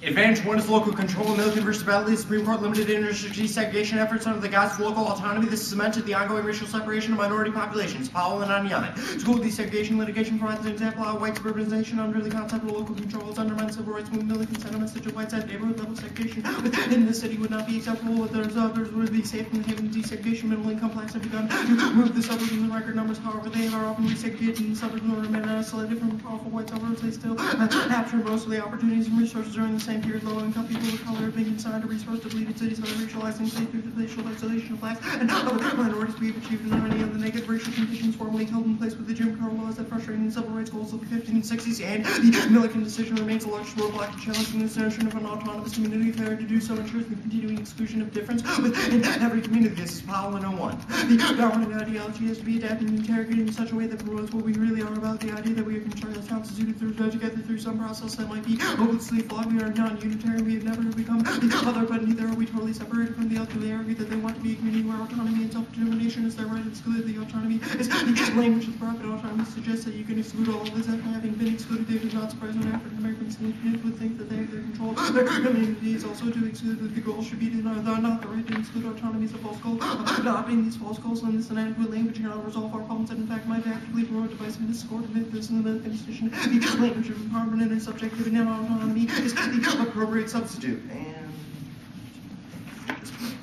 Advantage 1 is local control and militant versus battle. The Supreme Court limited inter-district desegregation efforts under the guise of local autonomy. This cemented the ongoing racial separation of minority populations. Powell and Anyai. School desegregation litigation provides an example of how white suburbanization under the concept of local control has undermined civil rights movement militant sentiments such as white-side neighborhood level segregation within the city would not be acceptable, but there's others would be safe from the haven desegregation. Middle income blacks have begun to move the suburbs in the record numbers. However, they are often resegregated in the suburbs and remain isolated from powerful white suburbs. They still capture most of the opportunities and resources during the same period. Low income people of color have been consigned to resource depleted cities by racializing state through the racial isolation of blacks and other minorities. We have achieved many of the negative racial conditions formerly held in place with the Jim Crow laws that frustrated the civil rights goals of the 50s and 60s, and the Milliken decision remains the largest roadblock to challenging this notion of an autonomous community. Failure to do so ensures the continuing exclusion of difference within every community. This is Powell 101. The government ideology has to be adapted and interrogated in such a way that promotes what we really are about, the idea that we are constituted together through some process that might be hopelessly flawed. We are non-unitary. We have never become the other, but neither are we totally separated from the other. They argue that they want to be a community where autonomy and self-determination is their right. It's clear the autonomy is the language of profit. Autonomy suggests that you can exclude all of this. After having been excluded, they do not surprise when African Americans would think that they have their control. Their communities also to exclude that the goal should be to not the right to exclude autonomy is a false goal. Adopting these false goals and this inadequate language cannot resolve our problems and in fact might actively promote divisive discord and make this in the constitution. The language of empowerment and subjectivity and autonomy is the appropriate substitute.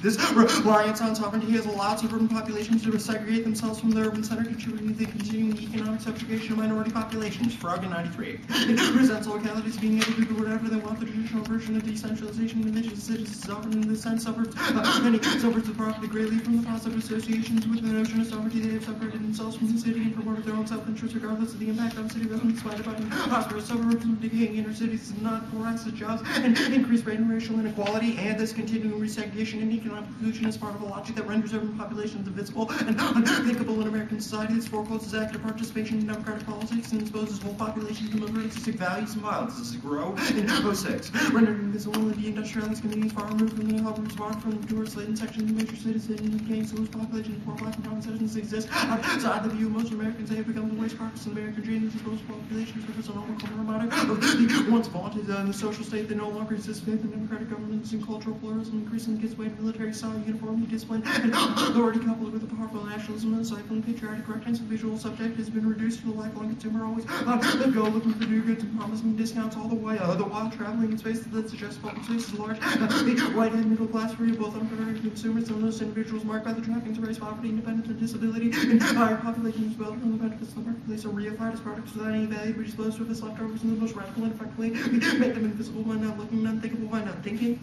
This reliance on sovereignty has allowed suburban populations to segregate themselves from the urban center, contributing to the continuing economic subjugation of minority populations. Frog in 93. It presents localities being able to do whatever they want. The traditional version of decentralization indigenous cities is sovereign in the sense suburbs. Many suburbs have profited greatly from the positive associations with the notion of sovereignty. They have separated themselves from the city and promoted their own self-interest regardless of the impact on city residents. By dividing prosperous suburbs and decaying inner cities does not forecast jobs and increase racial inequality, and this continuing resegregation and economic inclusion is part of a logic that renders urban populations invisible and unthinkable in American society. This forecloses active participation in democratic politics and exposes whole populations to militaristic values and violence. This is Grow in 06. Rendered invisible in the deindustrialized communities far removed from the hub far from the tourist laden sections of major cities and gangs whose populations poor black and brown citizens exist outside the view of most Americans. They have become the waste carcass of American dreams. Those populations represent a normal reminder of the once vaunted the social state that no longer exists. Faith in democratic governance and cultural pluralism increasingly gives way to military style, uniformity, discipline, and authority coupled with a powerful nationalism and cycling patriotic rectance. The visual subject has been reduced to the lifelong consumer, always on the go, looking for new goods and promising discounts all the while traveling in spaces that suggest public spaces large. The white and middle class free of both unprepared consumers and those individuals marked by the trappings of race, poverty, independence, and disability. Entire populations well from the benefits of the marketplace are reified as products without any value, but disposed of as leftovers in the most radical and effectively. We make them invisible by not looking, unthinkable by not thinking.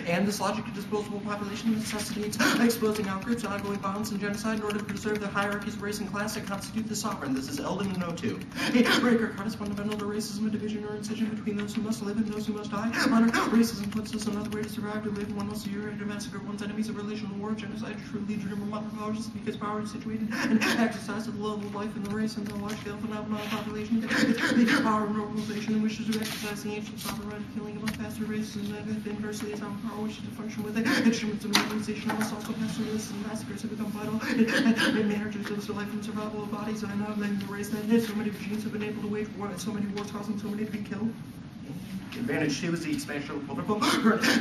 And this logic of disposable population necessitates exposing outgroups, ongoing violence, and genocide in order to preserve the hierarchies of race and class that constitute the sovereign. This is Eldon in 02. A breaker card is fundamental to racism, a division or incision between those who must live and those who must die. Honor racism puts us another way to survive, to live. One must urine to massacre one's enemies of relational war. Genocide is truly dream of modern powers because power is situated and exercised at the level of life in the race and the large-scale phenomenon of population. The power of normalization and wishes to exercise the ancient sovereign right of killing among faster races and inversely is how power wishes to function with it. Instruments of normalization must also pass through this, and massacres have become vital in managers of the life and survival of bodies. I know that the race that hit so many regimes have been able to wage war, so many wars causing so many to be killed. Advantage 2 is the expansion of political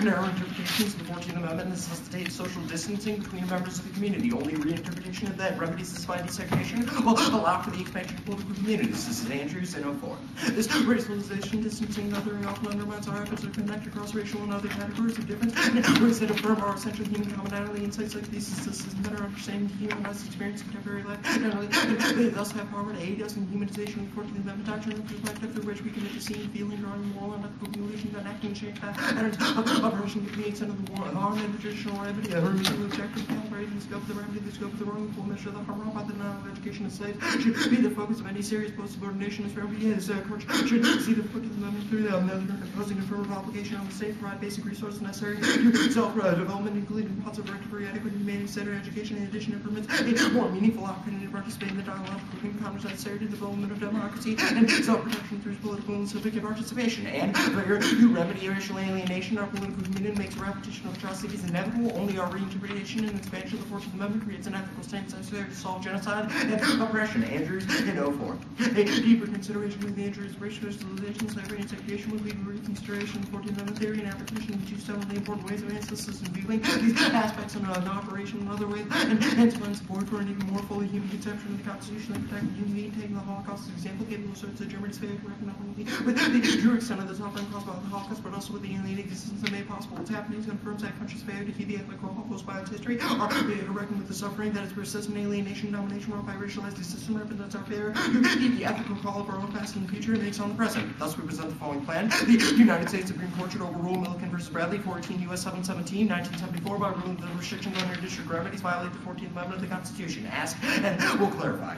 narrow interpretations of the 14th Amendment necessitates social distancing between members of the community. Only reinterpretation of that remedies this fine desegregation will allow for the expansion of political communities. This is Andrews in 04. This racialization, distancing, and othering often undermines our efforts to connect across racial and other categories of difference in ways that affirm our essential human commonality. Insights like these assist us in better understanding the human rights experience in contemporary life. Generally, they thus have power to aid us in humanization of the 14th Amendment doctrine, the perspective through which we commit to seeing, feeling, drawing moral and population that acting change patterns of operation between the extent of the war harm and the traditional remedy, a remedial objective, calibrating the scope of the remedy, the scope of the wrongful measure of the harm wrought by the denial of education of slaves should be the focus of any serious post-subordination. This remedy is court should see the foot of the amendment through the imposing affirmative obligation on the state to provide basic resources necessary to self-development, including positive for adequate and humane-centered education. In addition, it permits a more meaningful opportunity to participate in the dialogue between commerce necessary to the development of democracy and self-protection through political and civic participation. And to remedy racial alienation, our political community makes a repetition of atrocities inevitable. Only our reinterpretation and expansion of the 14th Amendment creates an ethical stance necessary to solve genocide and and oppression, Andrews, and 04. A deeper consideration of the injuries, racial socialization, slavery, and segregation would lead to reconsideration of the 14th Amendment theory and application of some of the important ways of ancestors and viewing these aspects in operation in other ways, and hence find support for an even more fully human conception of the Constitution that protected humanity, taking the Holocaust as an example, capable of sorts of Germany's failure to reckon not only with the true extent of the suffering caused by the Holocaust, but also with the alien existence that made possible what's happening, confirms that country's failure to heed the ethical Holocaust by its history, or failure to reckon with the suffering that is persistent alienation, domination, wrought by racialized system represents our failure to heed the ethical call of our own past and future and makes on the present. Thus, we present the following plan. The United States Supreme Court should overrule Milliken v. Bradley, 14 U.S. 717, 1974, by ruling that the restrictions on your district remedies violate the 14th Amendment of the Constitution. Ask, and we'll clarify.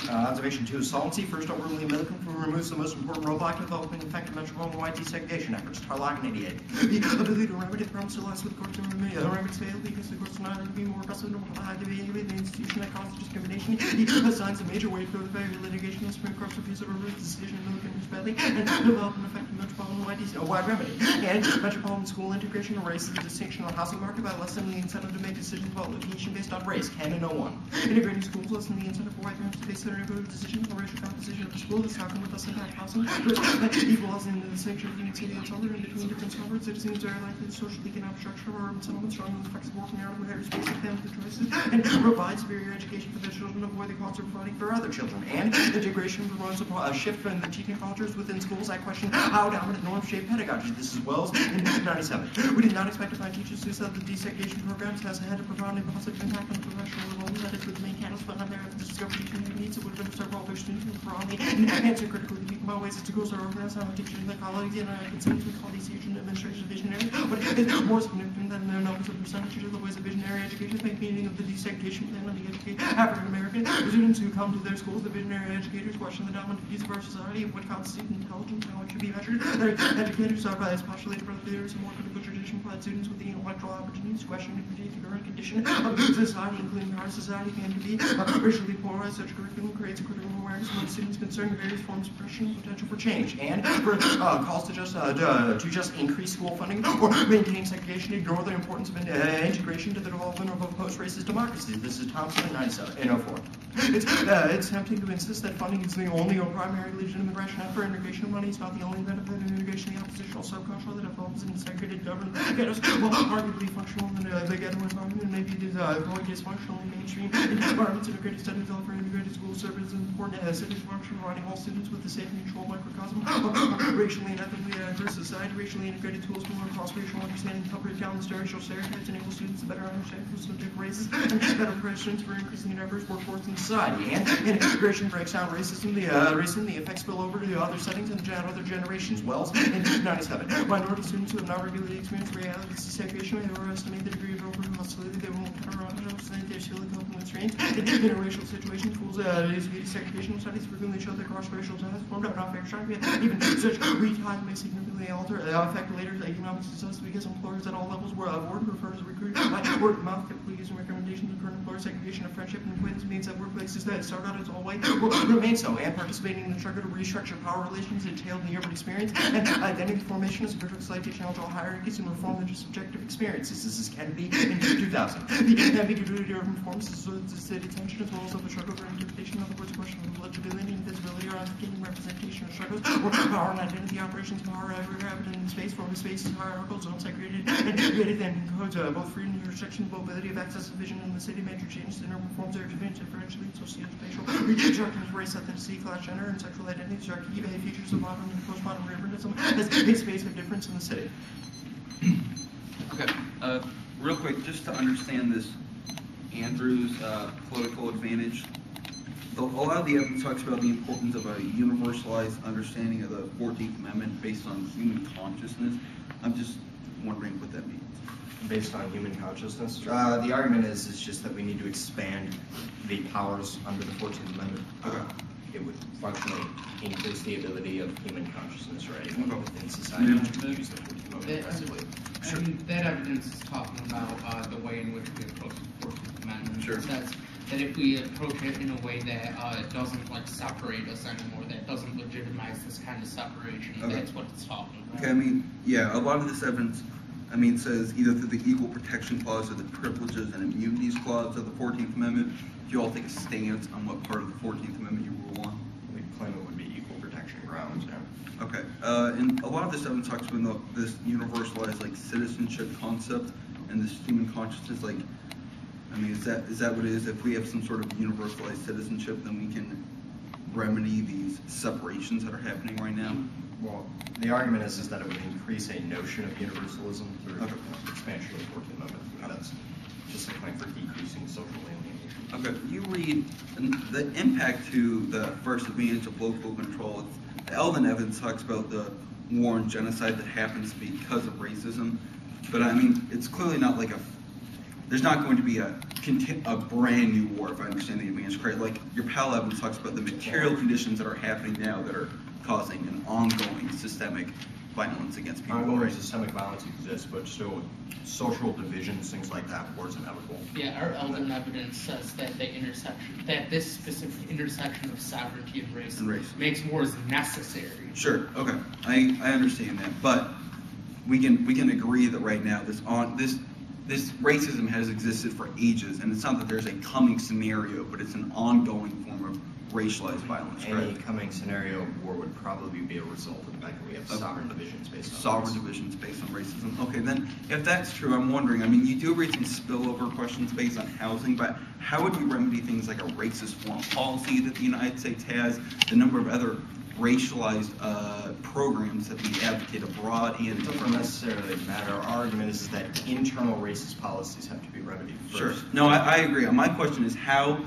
Observation 2 is solvency. First, overruling Milliken removes the most important roadblock to developing effective metropolitan white desegregation efforts. Tarlock and 88. The ability to remedy the problem still lies with the courts and remedies fail because the courts are not able to be more aggressive than how to be the institution that causes discrimination. He assigns a major weight to the failure of litigation. The Supreme Court's refusal to remove the decision of Milliken v. Bradley and develop an effective metropolitan white remedy. And metropolitan school integration erases the distinction of the housing market by lessening the incentive to make decisions about location based on race. Canon 01. Integrating schools lessen the incentive for white parents to face their neighborhood decisions on racial composition of the school. This outcome with less impact housing, equalizing the distinction between city and suburb and between different suburbs. Citizens are likely to social economic structure of urban settlements, strong and flexible working hours, with space and family choices, and provide superior education for their children, avoid the costs of providing for other children. And integration promotes a shift in the teaching cultures within schools. I question how dominant norms shape pedagogy. This is Wells in 97. We did not expect to find teachers who said the desegregation programs has had a profoundly positive impact on the professional development that is with the main catalyst but on their discovery teaching needs. It would have been several other students who broadly and answer critically to about ways that schools are organized, how teachers and their colleagues and consultants we call these teachers and administrators visionary. But it's more significant than their numbers of percentages of the ways of visionary education make meaning of the desegregation plan on the educate African American students who come to their schools. The visionary educators question the dominant views of our society of what constitutes intelligence, how it should be measured. Their educators are by as postulated by the theories of more critical tradition provide students with the intellectual opportunities to question and critique the current condition of society, including how our society can be racially polarized. Such curriculum creates a critical awareness among students concerning various forms of oppression and potential for change, and for calls to just increase school funding or maintain segregation, ignore the importance of integration to the development of a post-racist democracy. This is Thompson in 97 in 04. It's tempting to insist that funding is the only or primary legitimate rationale for integration of money. It's not the only benefit of integration. The oppositional subculture that develops in segregated government ghettos will arguably functional in the ghetto environment and maybe avoid dysfunctional in mainstream environments. Integrated studies offer integrated school services and important cities function, providing all students with the safe and controlled microcosm of racially and ethnically diverse society. Racially integrated tools for more cross-racial understanding help break down the racial stereotypes, enable students to better understand different races, and better questions for increasing the diverse workforce in society. And integration breaks down racism, the effects spill over to other settings and other generations. Wells in 97. Minority students who have not regularly experienced reality desegregation may overestimate the degree of open hostility they will encounter around them, so they're still coping with strains. In interracial situations, tools desegregation studies frequently show that cross-racial ties formed out of fair strike. Even such reties may significantly affect later economic success because employers at all levels were prefer to recruit by word of mouth, typically using recommendations of current employer segregation of friendship and acquaintance means that workplaces that start out as all white will remain so, and participating in the struggle to restructure power relations entailed in the urban experience and identity formation is a critical site to challenge all hierarchies and reform the subjective experiences. This is Kennedy in 2000. The ambiguity of urban forms is the city tension as well as of the struggle for interpretation. In other words, question of legibility and visibility are getting representation of struggles where power and identity operations power evident in space, form space is hierarchical, zone segregated, and created then encodes both freedom and restriction, mobility of access to vision in the city, major changes in urban forms are differentially socio-spatial reconstructions, race, ethnicity, class, gender, and sexual identities are key features of modern and postmodern urbanism as a space of difference in the city. Okay, real quick, just to understand this Andrews political advantage, a lot of the evidence talks about the importance of a universalized understanding of the 14th Amendment based on human consciousness. I'm just wondering what that means. Based on human consciousness? The argument is just that we need to expand the powers under the 14th Amendment. It would functionally increase the ability of human consciousness, right, within society to use the 14th Amendment. Sure. And that evidence is talking about the way in which we approach the 14th Amendment. Sure. It says that if we approach it in a way that doesn't like separate us anymore, that doesn't legitimize this kind of separation, okay. That's what it's talking about. Okay, I mean, yeah, a lot of this evidence I mean, it says either through the Equal Protection Clause or the Privileges and Immunities Clause of the 14th Amendment. Do you all take a stance on what part of the 14th Amendment you rule on? We claim it would be equal protection grounds, yeah. Okay, and a lot of this evidence talks about this universalized like citizenship concept and this human consciousness. Like, I mean, is that what it is? If we have some sort of universalized citizenship, then we can remedy these separations that are happening right now. Well, the argument is that it would increase a notion of universalism through Okay. expansion of the 14th Amendment. That's just a claim for decreasing social alienation. Okay, you read the impact to the first advantage of local control. The Eldon evidence talks about the war and genocide that happens because of racism, but I mean, it's clearly not like there's not going to be a brand new war, if I understand the advantage correct. Like your Powell evidence talks about the material conditions that are happening now that are causing an ongoing systemic violence against people. Ongoing Right? systemic violence exists, but still social divisions, things like that, war is inevitable. Yeah, our Eldon evidence says that this specific intersection of sovereignty and race, makes wars necessary. Sure. Okay, I understand that, but we can agree that right now this racism has existed for ages, and it's not that there's a coming scenario, but it's an ongoing form of racialized violence. Any Right? coming scenario of war would probably be a result of the fact that we have sovereign divisions based on Sovereign race. divisions based on racism. Okay, then if that's true, I'm wondering, I mean, you do raise some spillover questions based on housing, but how would you remedy things like a racist foreign policy that the United States has, the number of other racialized programs that we advocate abroad and It doesn't necessarily matter. Our argument is that internal racist policies have to be remedied first. Sure. No, I agree. My question is how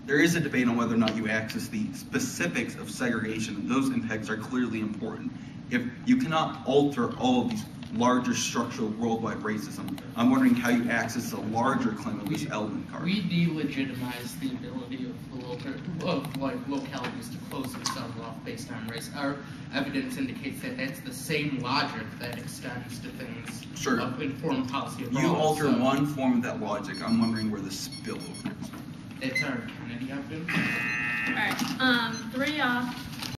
there is a debate on whether or not you access the specifics of segregation, and those impacts are clearly important. If you cannot alter all of these larger structural worldwide racism, I'm wondering how you access the larger claim of this Eldon card. We delegitimize the ability of localities to close themselves off based on race. Our evidence indicates that that's the same logic that extends to things Sure. of informed policy abroad. You alter So one form of that logic, I'm wondering where the spillover is. It's our Kennedy evidence. Alright, 3 off.